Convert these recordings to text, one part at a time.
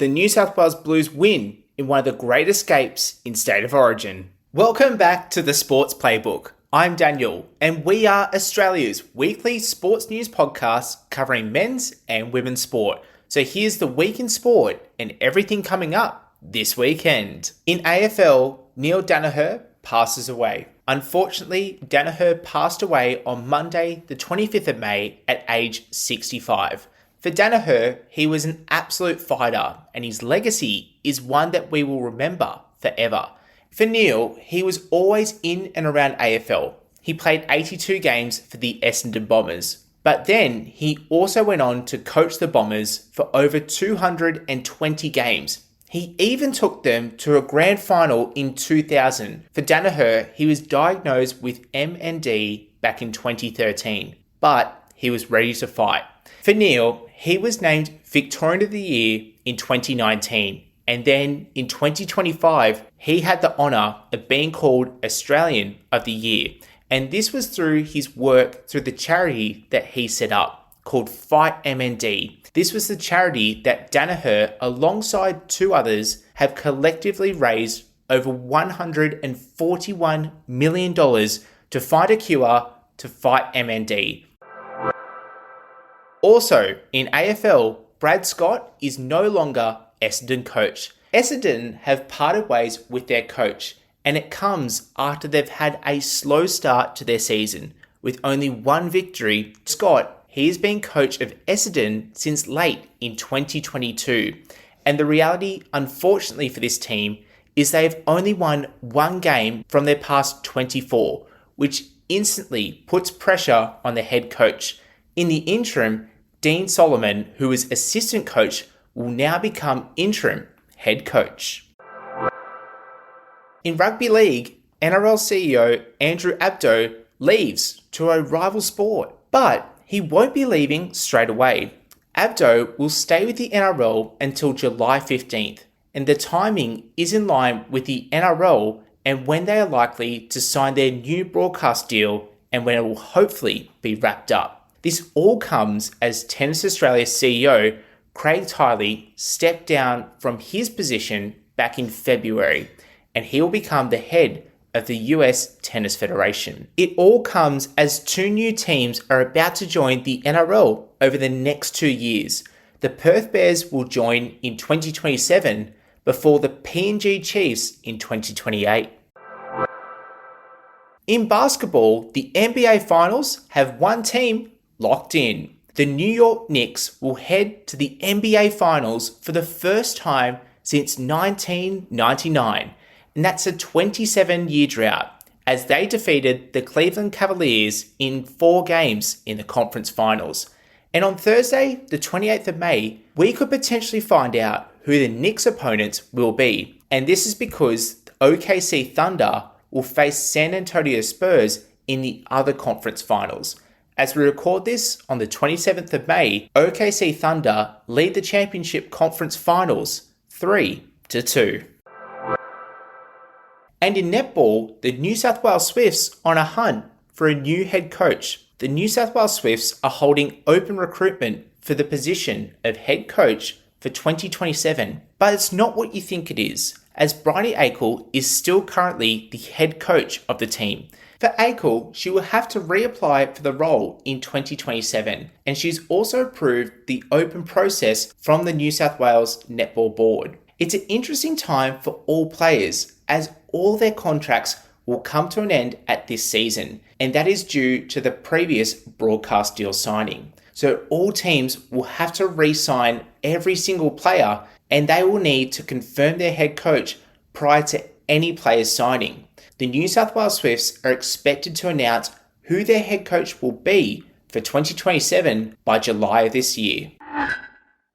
the New South Wales Blues win in one of the great escapes in State of Origin. Welcome back to the Sports Playbook. I'm Daniel, and we are Australia's weekly sports news podcast covering men's and women's sport. So here's the week in sport and everything coming up this weekend. In AFL, Neale Daniher passes away. Unfortunately, Daniher passed away on Monday, the 25th of May at age 65. For Daniher, he was an absolute fighter, and his legacy is one that we will remember forever. For Neale, he was always in and around AFL. He played 82 games for the Essendon Bombers, but then he also went on to coach the Bombers for over 220 games. He even took them to a grand final in 2000. For Daniher, he was diagnosed with MND back in 2013, but he was ready to fight. For Neale, he was named Victorian of the Year in 2019. And then in 2025, he had the honour of being called Australian of the Year. And this was through his work through the charity that he set up called Fight MND. This was the charity that Daniher, alongside two others, have collectively raised over $141 million to find a cure to fight MND. Also, in AFL, Brad Scott is no longer Essendon coach. Essendon have parted ways with their coach, and it comes after they've had a slow start to their season. With only one victory, Scott, he has been coach of Essendon since late in 2022. And the reality, unfortunately for this team, is they've only won one game from their past 24, which instantly puts pressure on the head coach. In the interim, Dean Solomon, who is assistant coach, will now become interim head coach. In rugby league, NRL CEO Andrew Abdo leaves to a rival sport, but he won't be leaving straight away. Abdo will stay with the NRL until July 15th, and the timing is in line with the NRL and when they are likely to sign their new broadcast deal and when it will hopefully be wrapped up. This all comes as Tennis Australia CEO Craig Tiley stepped down from his position back in February, and he will become the head of the US Tennis Federation. It all comes as two new teams are about to join the NRL over the next 2 years. The Perth Bears will join in 2027 before the PNG Chiefs in 2028. In basketball, the NBA Finals have one team locked in. The New York Knicks will head to the NBA Finals for the first time since 1999, and that's a 27-year drought, as they defeated the Cleveland Cavaliers in 4 games in the conference finals. And on Thursday, the 28th of May, we could potentially find out who the Knicks' opponents will be. And this is because the OKC Thunder will face San Antonio Spurs in the other conference finals. As we record this on the 27th of May, OKC Thunder lead the championship conference finals 3-2. And in netball, the New South Wales Swifts on a hunt for a new head coach. The New South Wales Swifts are holding open recruitment for the position of head coach for 2027. But it's not what you think it is, as Bryony Akel is still currently the head coach of the team. For Akel, she will have to reapply for the role in 2027, and she's also approved the open process from the New South Wales Netball Board. It's an interesting time for all players, as all their contracts will come to an end at this season, and that is due to the previous broadcast deal signing. So all teams will have to re-sign every single player, and they will need to confirm their head coach prior to any players signing. The New South Wales Swifts are expected to announce who their head coach will be for 2027 by July of this year.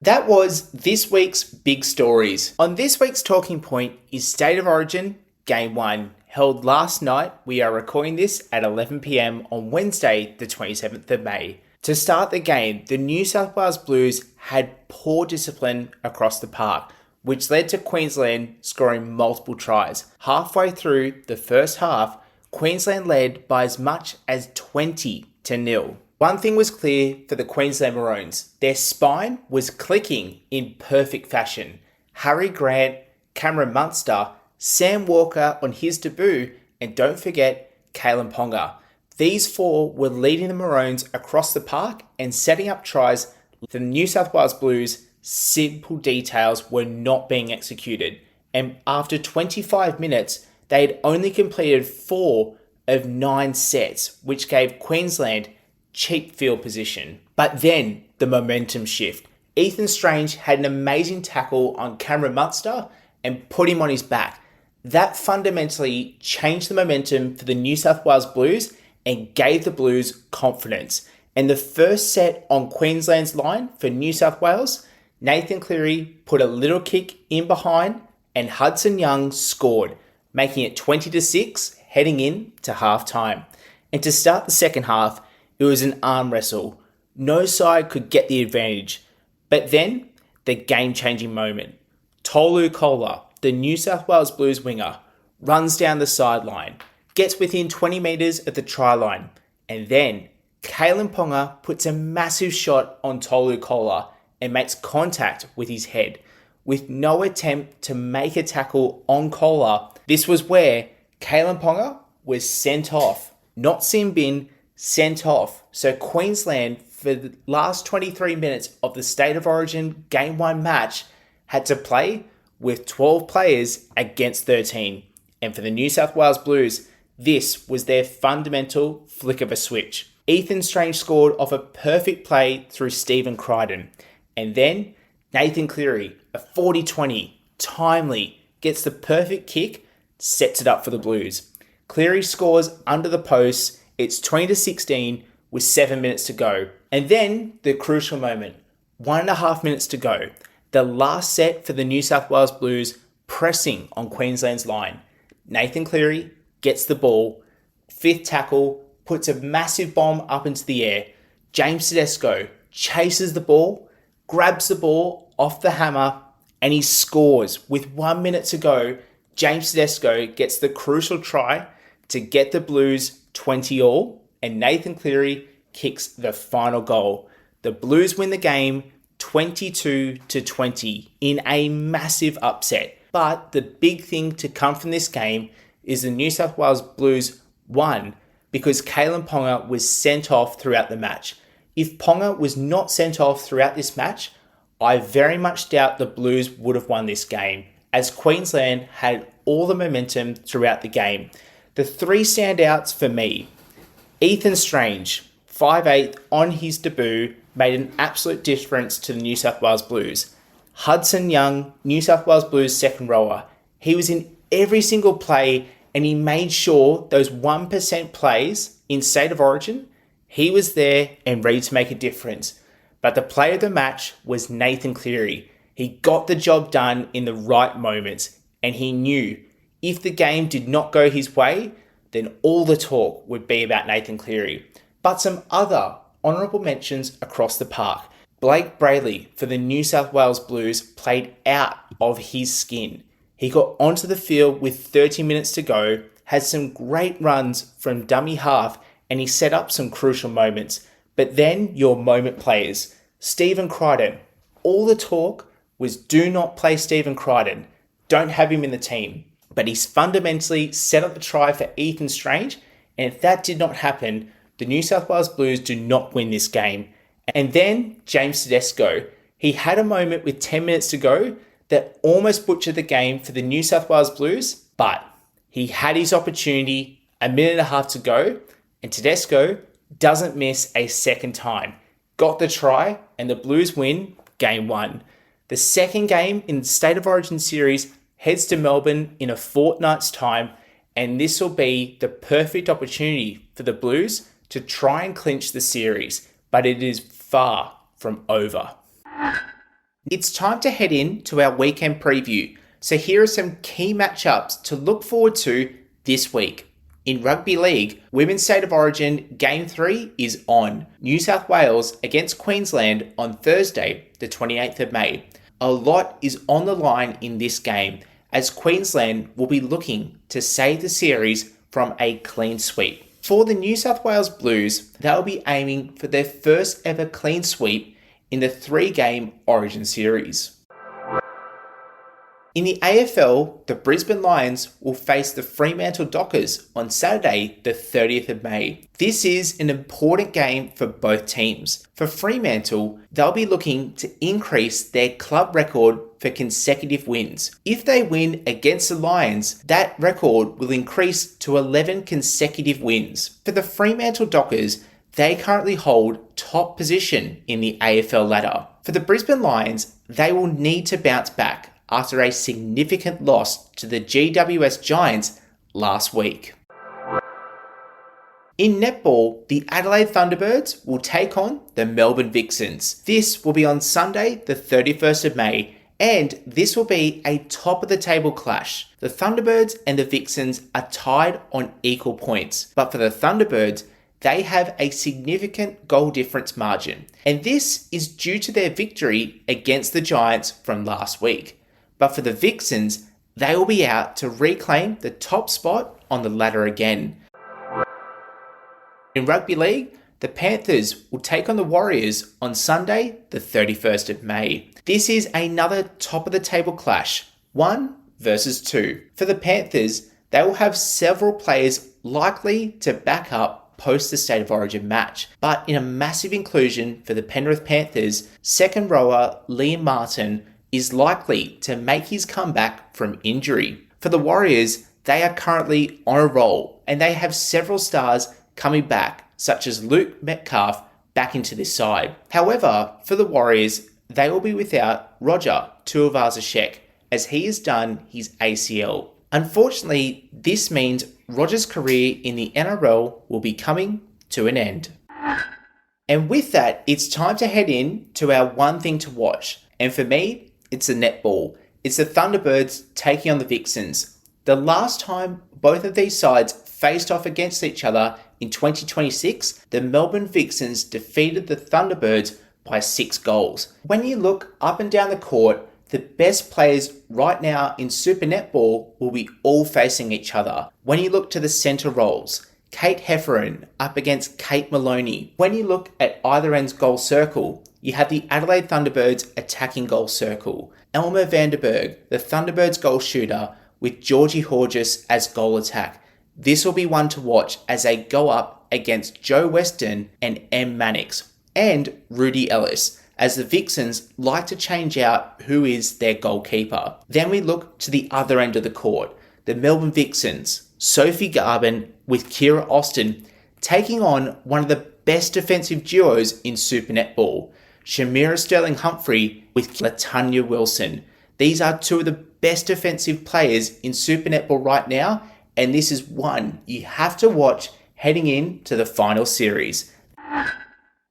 That was this week's big stories. On this week's talking point is State of Origin Game 1, held last night. We are recording this at 11 p.m. on Wednesday, the 27th of May. To start the game, the New South Wales Blues had poor discipline across the park, which led to Queensland scoring multiple tries. Halfway through the first half, Queensland led by as much as 20-0. One thing was clear for the Queensland Maroons. Their spine was clicking in perfect fashion. Harry Grant, Cameron Munster, Sam Walker on his debut, and don't forget Kalyn Ponga. These four were leading the Maroons across the park and setting up tries. The New South Wales Blues' simple details were not being executed, and after 25 minutes, they had only completed 4 of 9 sets, which gave Queensland cheap field position. But then the momentum shift. Ethan Strange had an amazing tackle on Cameron Munster and put him on his back. That fundamentally changed the momentum for the New South Wales Blues and gave the Blues confidence. And the first set on Queensland's line for New South Wales, Nathan Cleary put a little kick in behind and Hudson Young scored, making it 20-6 heading in to half time. And to start the second half, it was an arm wrestle. No side could get the advantage. But then, the game-changing moment. Tolu Kola, the New South Wales Blues winger, runs down the sideline, gets within 20 metres of the try line, and then Kalyn Ponga puts a massive shot on Tolu Kola and makes contact with his head. With no attempt to make a tackle on Kola, this was where Kalyn Ponga was sent off. Not sin bin, sent off. So Queensland, for the last 23 minutes of the State of Origin Game 1 match, had to play with 12 players against 13. And for the New South Wales Blues, this was their fundamental flick of a switch. Ethan Strange scored off a perfect play through Stephen Crichton. And then Nathan Cleary, a 40-20, timely, gets the perfect kick, sets it up for the Blues. Cleary scores under the post. It's 20-16 with 7 minutes to go. And then the crucial moment, 1.5 minutes to go. The last set for the New South Wales Blues pressing on Queensland's line. Nathan Cleary gets the ball, fifth tackle, puts a massive bomb up into the air. James Tedesco chases the ball, grabs the ball off the hammer, and he scores. With 1 minute to go, James Tedesco gets the crucial try to get the Blues 20-all, and Nathan Cleary kicks the final goal. The Blues win the game 22-20 in a massive upset. But the big thing to come from this game is the New South Wales Blues won because Kalyn Ponga was sent off throughout the match. If Ponga was not sent off throughout this match, I very much doubt the Blues would have won this game, as Queensland had all the momentum throughout the game. The three standouts for me: Ethan Strange, 5'8", on his debut, made an absolute difference to the New South Wales Blues. Hudson Young, New South Wales Blues second rower. He was in every single play and he made sure those 1% plays in State of Origin, he was there and ready to make a difference. But the player of the match was Nathan Cleary. He got the job done in the right moments, and he knew if the game did not go his way, then all the talk would be about Nathan Cleary. But some other honourable mentions across the park. Blake Brayley for the New South Wales Blues played out of his skin. He got onto the field with 30 minutes to go, had some great runs from dummy half, and he set up some crucial moments. But then your moment players. Stephen Crichton. All the talk was do not play Stephen Crichton. Don't have him in the team. But he's fundamentally set up the try for Ethan Strange, and if that did not happen, the New South Wales Blues do not win this game. And then James Tedesco. He had a moment with 10 minutes to go that almost butchered the game for the New South Wales Blues, but he had his opportunity, a minute and a half to go, and Tedesco doesn't miss a second time. Got the try, and the Blues win game 1. The second game in the State of Origin series heads to Melbourne in a fortnight's time, and this will be the perfect opportunity for the Blues to try and clinch the series, but it is far from over. It's time to head in to our weekend preview. So here are some key matchups to look forward to this week. In Rugby League, Women's State of Origin Game 3 is on. New South Wales against Queensland on Thursday, the 28th of May. A lot is on the line in this game, as Queensland will be looking to save the series from a clean sweep. For the New South Wales Blues, they'll be aiming for their first ever clean sweep in the 3-game Origin series. In the AFL, the Brisbane Lions will face the Fremantle Dockers on Saturday, the 30th of May. This is an important game for both teams. For Fremantle, they'll be looking to increase their club record for consecutive wins. If they win against the Lions, that record will increase to 11 consecutive wins. For the Fremantle Dockers, they currently hold top position in the AFL ladder. For the Brisbane Lions, they will need to bounce back after a significant loss to the GWS Giants last week. In netball, the Adelaide Thunderbirds will take on the Melbourne Vixens. This will be on Sunday, the 31st of May, and this will be a top-of-the-table clash. The Thunderbirds and the Vixens are tied on equal points, but for the Thunderbirds, they have a significant goal difference margin, and this is due to their victory against the Giants from last week. But for the Vixens, they will be out to reclaim the top spot on the ladder again. In rugby league, the Panthers will take on the Warriors on Sunday, the 31st of May. This is another top-of-the-table clash, 1 versus 2. For the Panthers, they will have several players likely to back up post the State of Origin match. But in a massive inclusion for the Penrith Panthers, second rower Liam Martin is likely to make his comeback from injury. For the Warriors, they are currently on a roll and they have several stars coming back, such as Luke Metcalf back into this side. However, for the Warriors, they will be without Roger Tuivasa-Sheck as he has done his ACL. Unfortunately, this means Roger's career in the NRL will be coming to an end. And with that, it's time to head in to our one thing to watch. And for me, it's the netball. It's the Thunderbirds taking on the Vixens. The last time both of these sides faced off against each other in 2026, the Melbourne Vixens defeated the Thunderbirds by 6 goals. When you look up and down the court, the best players right now in Super Netball will be all facing each other. When you look to the centre roles, Kate Hefferon up against Kate Maloney. When you look at either end's goal circle, you have the Adelaide Thunderbirds attacking goal circle. Elmer Vanderberg, the Thunderbirds goal shooter, with Georgie Horgis as goal attack. This will be one to watch as they go up against Joe Weston and M. Mannix, and Rudy Ellis, as the Vixens like to change out who is their goalkeeper. Then we look to the other end of the court, the Melbourne Vixens, Sophie Garben with Kira Austin, taking on one of the best defensive duos in Super Netball, Shamira Sterling-Humphrey with Latanya Wilson. These are two of the best defensive players in Super Netball right now, and this is one you have to watch heading into the final series.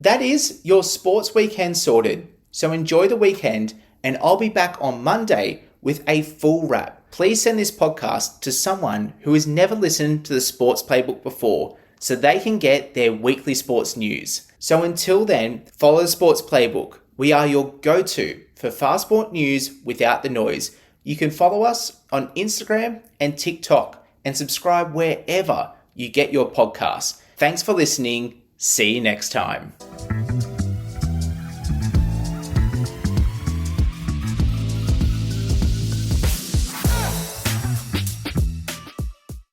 That is your sports weekend sorted. So enjoy the weekend, and I'll be back on Monday with a full wrap. Please send this podcast to someone who has never listened to the Sports Playbook before, so they can get their weekly sports news. So until then, follow the Sports Playbook. We are your go-to for fast sport news without the noise. You can follow us on Instagram and TikTok and subscribe wherever you get your podcasts. Thanks for listening. See you next time.